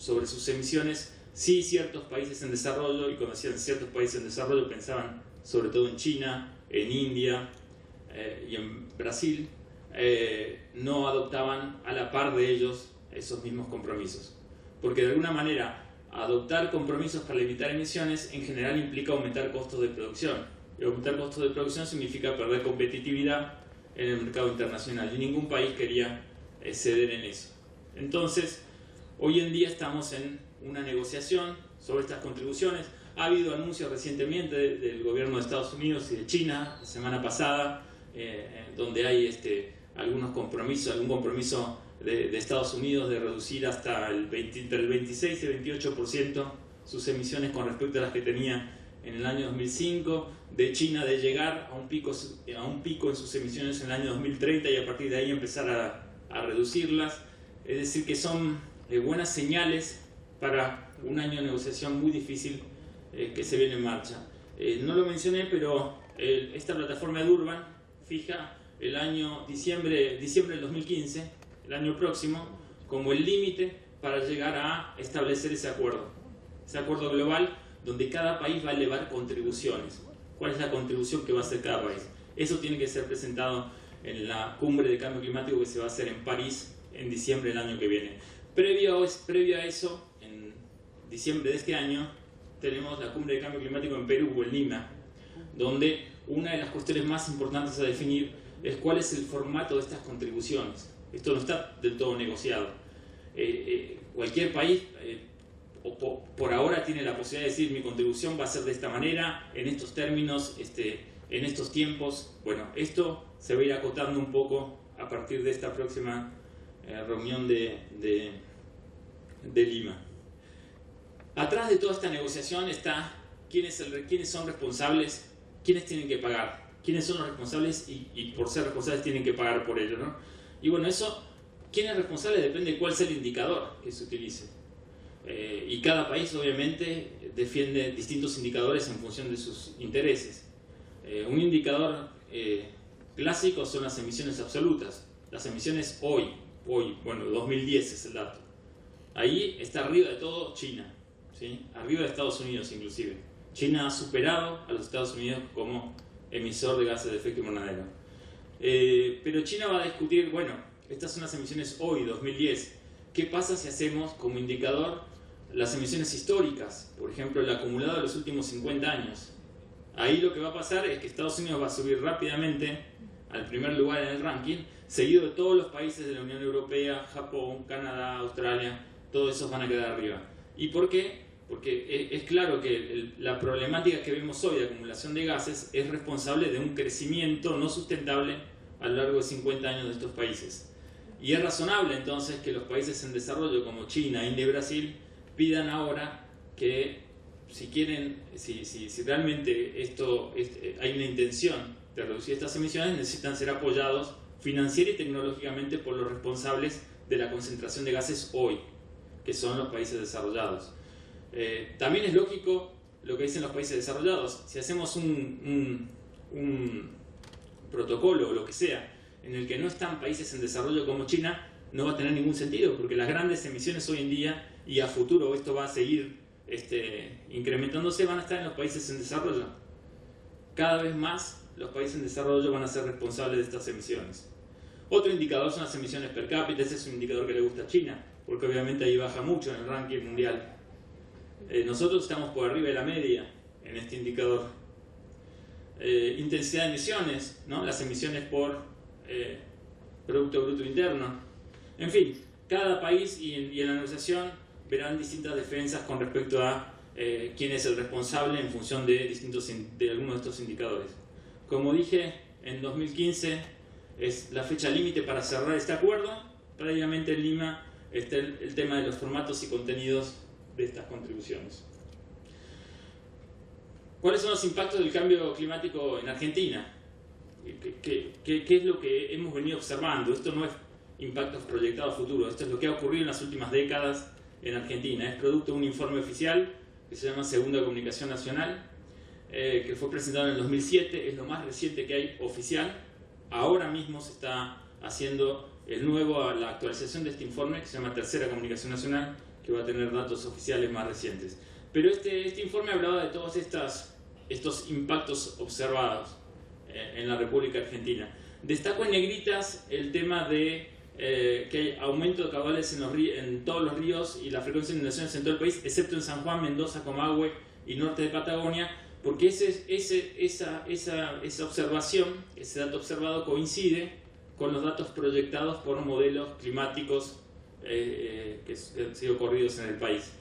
sobre sus emisiones, sí ciertos países en desarrollo, y cuando decían ciertos países en desarrollo pensaban sobre todo en China, en India y en Brasil, no adoptaban a la par de ellos esos mismos compromisos. Porque de alguna manera adoptar compromisos para limitar emisiones en general implica aumentar costos de producción. Y aumentar costos de producción significa perder competitividad en el mercado internacional. Y ningún país quería ceder en eso. Entonces, hoy en día estamos en una negociación sobre estas contribuciones. Ha habido anuncios recientemente del gobierno de Estados Unidos y de China, la semana pasada, donde hay algún compromiso de Estados Unidos de reducir hasta entre el 26 y el 28% sus emisiones con respecto a las que tenía en el año 2005, de China de llegar a un pico en sus emisiones en el año 2030 y a partir de ahí empezar a reducirlas. Es decir, que son buenas señales para un año de negociación muy difícil que se viene en marcha. No lo mencioné, pero esta plataforma de Durban fija el año diciembre del 2015, el año próximo, como el límite para llegar a establecer ese acuerdo global donde cada país va a elevar contribuciones. ¿Cuál es la contribución que va a hacer cada país? Eso tiene que ser presentado en la cumbre de cambio climático que se va a hacer en París en diciembre del año que viene. Previo a eso, en diciembre de este año, tenemos la cumbre de cambio climático en Perú o en Lima, donde una de las cuestiones más importantes a definir es cuál es el formato de estas contribuciones. Esto no está del todo negociado. Cualquier país por ahora tiene la posibilidad de decir mi contribución va a ser de esta manera, en estos términos, en estos tiempos. Bueno, esto se va a ir acotando un poco a partir de esta próxima reunión de Lima. Atrás de toda esta negociación está quiénes son responsables, quiénes tienen que pagar, quiénes son los responsables y por ser responsables tienen que pagar por ello, ¿no? Y bueno, eso, quién es responsable depende de cuál sea el indicador que se utilice. Y cada país obviamente defiende distintos indicadores en función de sus intereses. Un indicador clásico son las emisiones absolutas. Las emisiones hoy, bueno, 2010 es el dato. Ahí está arriba de todo China, ¿sí? Arriba de Estados Unidos inclusive. China ha superado a los Estados Unidos como emisor de gases de efecto invernadero. Pero China va a discutir, bueno, estas son las emisiones hoy, 2010. ¿Qué pasa si hacemos como indicador las emisiones históricas? Por ejemplo, el acumulado de los últimos 50 años. Ahí lo que va a pasar es que Estados Unidos va a subir rápidamente al primer lugar en el ranking, seguido de todos los países de la Unión Europea, Japón, Canadá, Australia, todos esos van a quedar arriba. ¿Y por qué? Porque es claro que la problemática que vemos hoy de acumulación de gases es responsable de un crecimiento no sustentable a lo largo de 50 años de estos países. Y es razonable entonces que los países en desarrollo como China, India y Brasil pidan ahora que si realmente hay una intención de reducir estas emisiones, necesitan ser apoyados financiera y tecnológicamente por los responsables de la concentración de gases hoy, que son los países desarrollados. También es lógico lo que dicen los países desarrollados. Si hacemos un protocolo o lo que sea en el que no están países en desarrollo como China, no va a tener ningún sentido, porque las grandes emisiones hoy en día y a futuro esto va a seguir incrementándose, van a estar en los países en desarrollo. Cada vez más los países en desarrollo van a ser responsables de estas emisiones. Otro indicador son las emisiones per cápita. Ese es un indicador que le gusta a China, porque obviamente ahí baja mucho en el ranking mundial. Nosotros estamos por arriba de la media en este indicador. Intensidad de emisiones, ¿no? Las emisiones por Producto Bruto Interno. En fin, cada país y en la negociación verán distintas defensas con respecto a quién es el responsable en función de algunos de estos indicadores. Como dije, en 2015 es la fecha límite para cerrar este acuerdo. Previamente en Lima está el tema de los formatos y contenidos de estas contribuciones. ¿Cuáles son los impactos del cambio climático en Argentina? ¿Qué es lo que hemos venido observando? Esto no es impactos proyectados a futuro, esto es lo que ha ocurrido en las últimas décadas en Argentina. Es producto de un informe oficial que se llama Segunda Comunicación Nacional, que fue presentado en el 2007, es lo más reciente que hay oficial. Ahora mismo se está haciendo la actualización de este informe, que se llama Tercera Comunicación Nacional, que va a tener datos oficiales más recientes. Pero este informe hablaba de todos estos impactos observados en la República Argentina. Destaco en negritas el tema de que hay aumento de caudales en todos los ríos y la frecuencia de inundaciones en todo el país, excepto en San Juan, Mendoza, Comahue y norte de Patagonia, porque esa observación, ese dato observado coincide con los datos proyectados por modelos climáticos que han sido corridos en el país.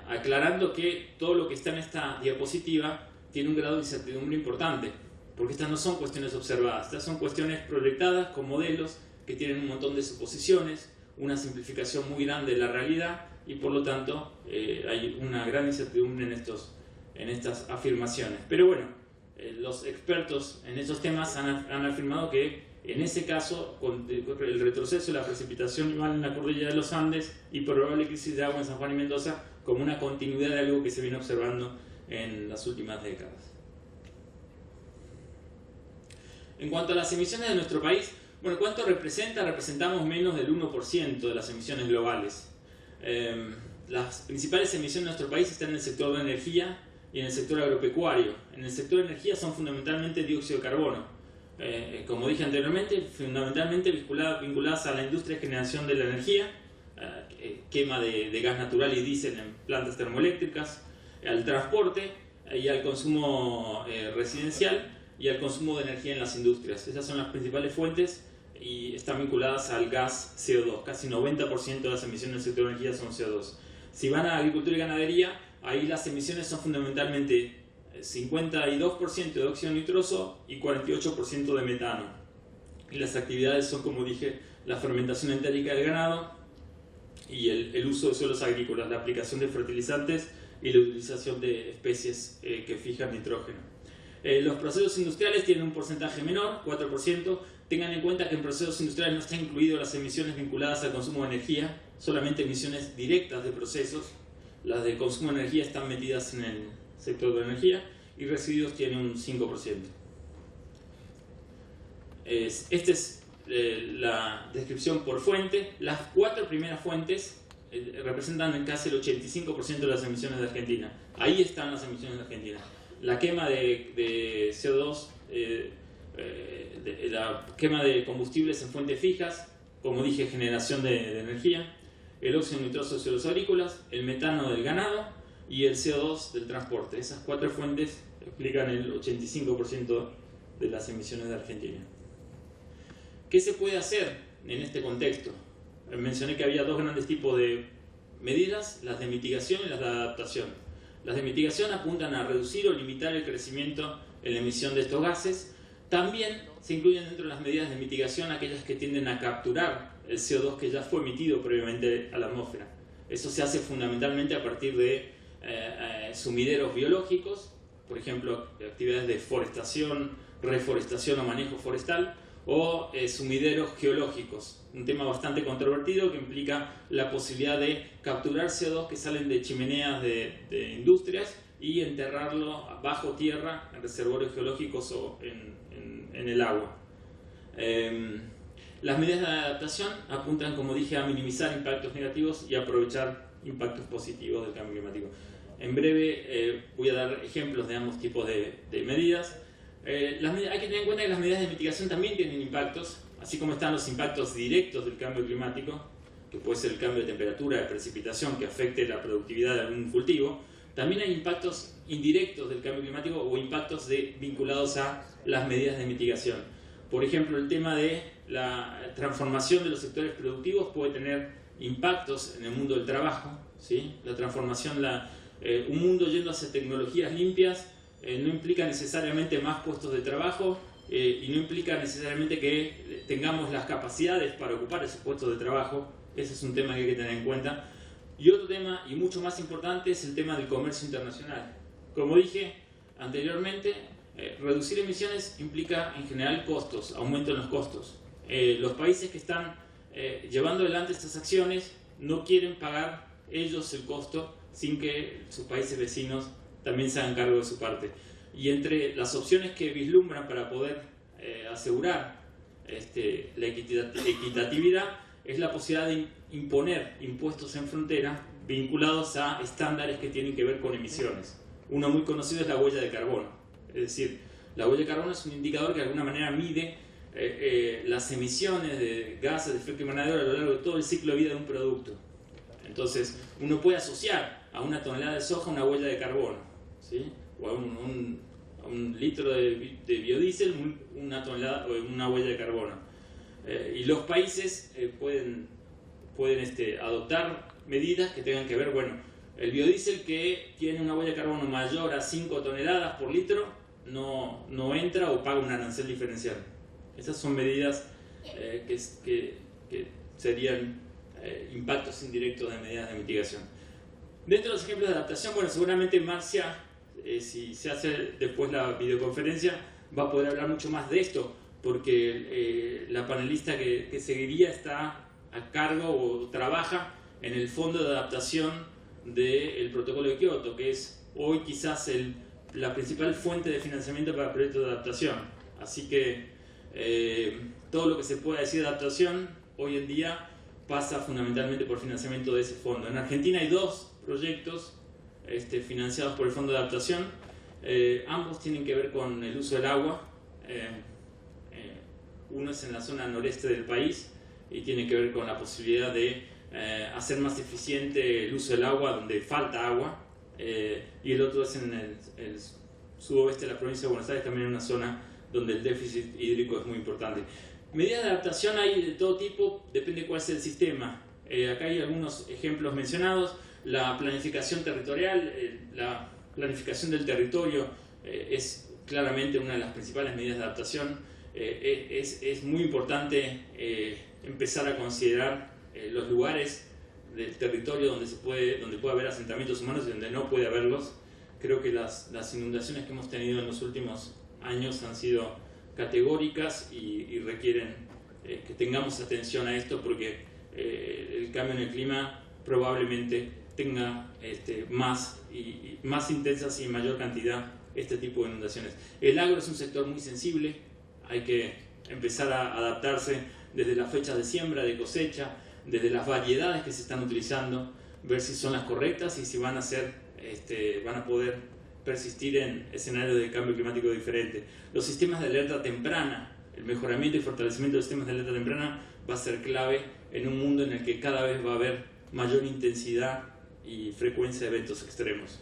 Aclarando que todo lo que está en esta diapositiva tiene un grado de incertidumbre importante, porque estas no son cuestiones observadas, estas son cuestiones proyectadas con modelos que tienen un montón de suposiciones, una simplificación muy grande de la realidad y por lo tanto hay una gran incertidumbre en estas afirmaciones. Pero bueno, los expertos en estos temas han afirmado que en ese caso, con el retroceso de la precipitación en la cordillera de los Andes y probable crisis de agua en San Juan y Mendoza, como una continuidad de algo que se viene observando en las últimas décadas. En cuanto a las emisiones de nuestro país, bueno, ¿cuánto representa? Representamos menos del 1% de las emisiones globales. Las principales emisiones de nuestro país están en el sector de energía y en el sector agropecuario. En el sector de energía son fundamentalmente dióxido de carbono. Como dije anteriormente, fundamentalmente vinculadas a la industria de generación de la energía, quema de gas natural y diésel en plantas termoeléctricas, al transporte y al consumo residencial y al consumo de energía en las industrias. Esas son las principales fuentes y están vinculadas al gas CO2. Casi 90% de las emisiones del sector de energía son CO2. Si van a agricultura y ganadería, ahí las emisiones son fundamentalmente 52% de óxido nitroso y 48% de metano. Y las actividades son, como dije, la fermentación entérica del ganado y el uso de suelos agrícolas, la aplicación de fertilizantes y la utilización de especies que fijan nitrógeno. Los procesos industriales tienen un porcentaje menor, 4%. Tengan en cuenta que en procesos industriales no están incluidas las emisiones vinculadas al consumo de energía, solamente emisiones directas de procesos. Las del consumo de energía están metidas en el sector de energía y residuos tienen un 5%. Esta es la descripción por fuente. Las 4 primeras fuentes representan casi el 85% de las emisiones de Argentina. Ahí están las emisiones de Argentina. La quema de CO2, la quema de combustibles en fuentes fijas, como dije, generación de energía, el óxido nitroso de suelos agrícolas, el metano del ganado y el CO2 del transporte. Esas 4 fuentes explican el 85% de las emisiones de Argentina. ¿Qué se puede hacer en este contexto? Mencioné que había 2 grandes tipos de medidas, las de mitigación y las de adaptación. Las de mitigación apuntan a reducir o limitar el crecimiento en la emisión de estos gases. También se incluyen dentro de las medidas de mitigación aquellas que tienden a capturar el CO2 que ya fue emitido previamente a la atmósfera. Eso se hace fundamentalmente a partir de sumideros biológicos, por ejemplo, actividades de forestación, reforestación o manejo forestal, o sumideros geológicos, un tema bastante controvertido que implica la posibilidad de capturar CO2 que salen de chimeneas de industrias y enterrarlo bajo tierra en reservorios geológicos o en el agua. Las medidas de adaptación apuntan, como dije, a minimizar impactos negativos y aprovechar impactos positivos del cambio climático. En breve voy a dar ejemplos de ambos tipos de medidas. Hay que tener en cuenta que las medidas de mitigación también tienen impactos, así como están los impactos directos del cambio climático, que puede ser el cambio de temperatura, de precipitación, que afecte la productividad de algún cultivo. También hay impactos indirectos del cambio climático o impactos vinculados a las medidas de mitigación. Por ejemplo, el tema de la transformación de los sectores productivos puede tener impactos en el mundo del trabajo, ¿sí? La transformación, un mundo yendo hacia tecnologías limpias no implica necesariamente más puestos de trabajo y no implica necesariamente que tengamos las capacidades para ocupar esos puestos de trabajo. Ese es un tema que hay que tener en cuenta. Y otro tema, y mucho más importante, es el tema del comercio internacional. Como dije anteriormente, reducir emisiones implica en general costos, aumento en los costos. Los países que están llevando adelante estas acciones no quieren pagar ellos el costo sin que sus países vecinos también se hagan cargo de su parte. Y entre las opciones que vislumbran para poder asegurar la equitatividad es la posibilidad de imponer impuestos en frontera vinculados a estándares que tienen que ver con emisiones. Uno muy conocido es la huella de carbono. Es decir, la huella de carbono es un indicador que de alguna manera mide las emisiones de gases de efecto invernadero a lo largo de todo el ciclo de vida de un producto. Entonces, uno puede asociar a una tonelada de soja una huella de carbono, ¿sí? O a un litro de biodiesel una tonelada o una huella de carbono. Y los países pueden adoptar medidas que tengan que ver, bueno, el biodiesel que tiene una huella de carbono mayor a 5 toneladas por litro no entra o paga un arancel diferencial. Esas son medidas que serían impactos indirectos de medidas de mitigación. Dentro de los ejemplos de adaptación, bueno, seguramente Marcia, si se hace después la videoconferencia, va a poder hablar mucho más de esto, porque la panelista que seguiría está a cargo o trabaja en el Fondo de Adaptación del Protocolo de Kioto, que es hoy quizás la principal fuente de financiamiento para proyectos de adaptación. Así que todo lo que se pueda decir de adaptación hoy en día pasa fundamentalmente por financiamiento de ese fondo. En Argentina hay 2 proyectos financiados por el Fondo de Adaptación. Ambos tienen que ver con el uso del agua. Uno es en la zona noreste del país y tiene que ver con la posibilidad de hacer más eficiente el uso del agua donde falta agua, y el otro es en el sudoeste de la provincia de Buenos Aires, también en una zona donde el déficit hídrico es muy importante. Medidas de adaptación hay de todo tipo, depende cuál sea el sistema. Acá hay algunos ejemplos mencionados. La planificación territorial, la planificación del territorio es claramente una de las principales medidas de adaptación. Es muy importante empezar a considerar los lugares del territorio donde puede haber asentamientos humanos y donde no puede haberlos. Creo que las inundaciones que hemos tenido en los últimos años han sido categóricas y requieren que tengamos atención a esto, porque el cambio en el clima probablemente tenga más intensas y en mayor cantidad este tipo de inundaciones. El agro es un sector muy sensible, hay que empezar a adaptarse desde las fechas de siembra, de cosecha, desde las variedades que se están utilizando, ver si son las correctas y si van a poder persistir en escenarios de cambio climático diferente. Los sistemas de alerta temprana, el mejoramiento y fortalecimiento de sistemas de alerta temprana va a ser clave en un mundo en el que cada vez va a haber mayor intensidad y frecuencia de eventos extremos.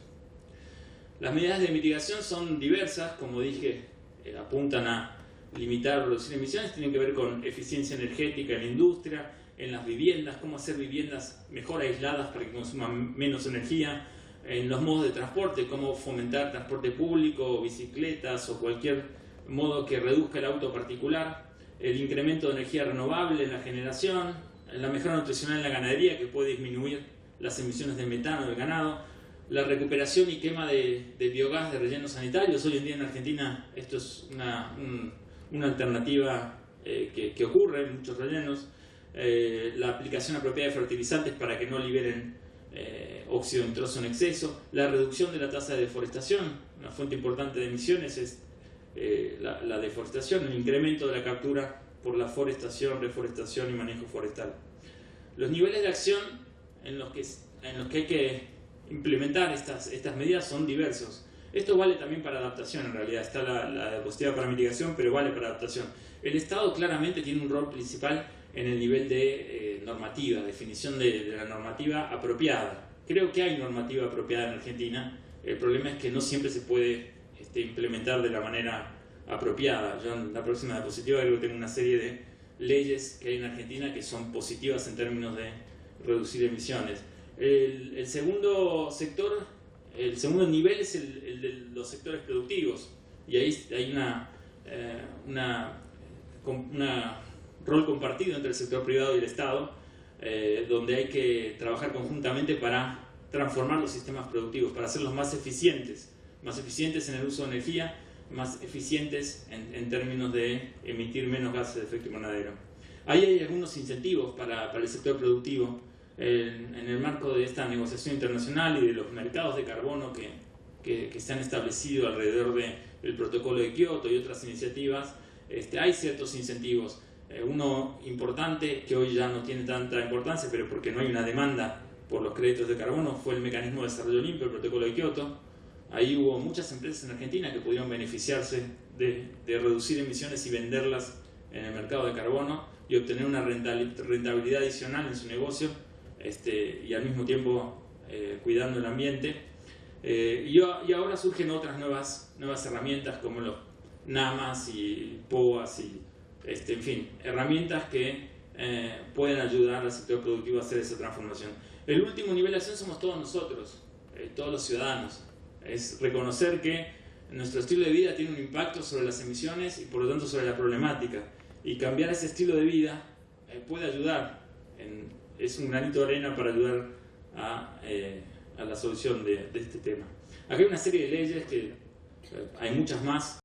Las medidas de mitigación son diversas, como dije, apuntan a limitar o reducir emisiones, tienen que ver con eficiencia energética en la industria, en las viviendas, cómo hacer viviendas mejor aisladas para que consuman menos energía, en los modos de transporte, cómo fomentar transporte público, bicicletas o cualquier modo que reduzca el auto particular, el incremento de energía renovable en la generación, la mejora nutricional en la ganadería, que puede disminuir las emisiones de metano del ganado, la recuperación y quema de biogás de rellenos sanitarios. Hoy en día en Argentina esto es una alternativa que ocurre en muchos rellenos, la aplicación apropiada de fertilizantes para que no liberen óxido nitroso en exceso, la reducción de la tasa de deforestación. Una fuente importante de emisiones es la deforestación, el incremento de la captura por la forestación, reforestación y manejo forestal. Los niveles de acción en los que hay que implementar estas medidas son diversos. Esto vale también para adaptación, en realidad. Está la diapositiva para mitigación, pero vale para adaptación. El Estado claramente tiene un rol principal en el nivel de normativa, definición de la normativa apropiada. Creo que hay normativa apropiada en Argentina. El problema es que no siempre se puede implementar de la manera apropiada. Yo en la próxima diapositiva creo que tengo una serie de leyes que hay en Argentina que son positivas en términos de reducir emisiones. El segundo sector, el segundo nivel es el de los sectores productivos, y ahí hay un rol compartido entre el sector privado y el Estado, donde hay que trabajar conjuntamente para transformar los sistemas productivos, para hacerlos más eficientes en el uso de energía, más eficientes en términos de emitir menos gases de efecto invernadero. Ahí hay algunos incentivos para el sector productivo en el marco de esta negociación internacional y de los mercados de carbono que se han establecido alrededor del protocolo de Kioto y otras iniciativas. Hay ciertos incentivos. Uno importante, que hoy ya no tiene tanta importancia, pero porque no hay una demanda por los créditos de carbono, fue el Mecanismo de Desarrollo Limpio, el Protocolo de Kioto. Ahí hubo muchas empresas en Argentina que pudieron beneficiarse de reducir emisiones y venderlas en el mercado de carbono y obtener una rentabilidad adicional en su negocio, y al mismo tiempo cuidando el ambiente. Y ahora surgen otras nuevas herramientas como los NAMAs y POAs y en fin, herramientas que pueden ayudar al sector productivo a hacer esa transformación. El último nivel de acción somos todos nosotros, todos los ciudadanos. Es reconocer que nuestro estilo de vida tiene un impacto sobre las emisiones y por lo tanto sobre la problemática. Y cambiar ese estilo de vida puede ayudar, es un granito de arena para ayudar a la solución de este tema. Acá hay una serie de leyes, que hay muchas más.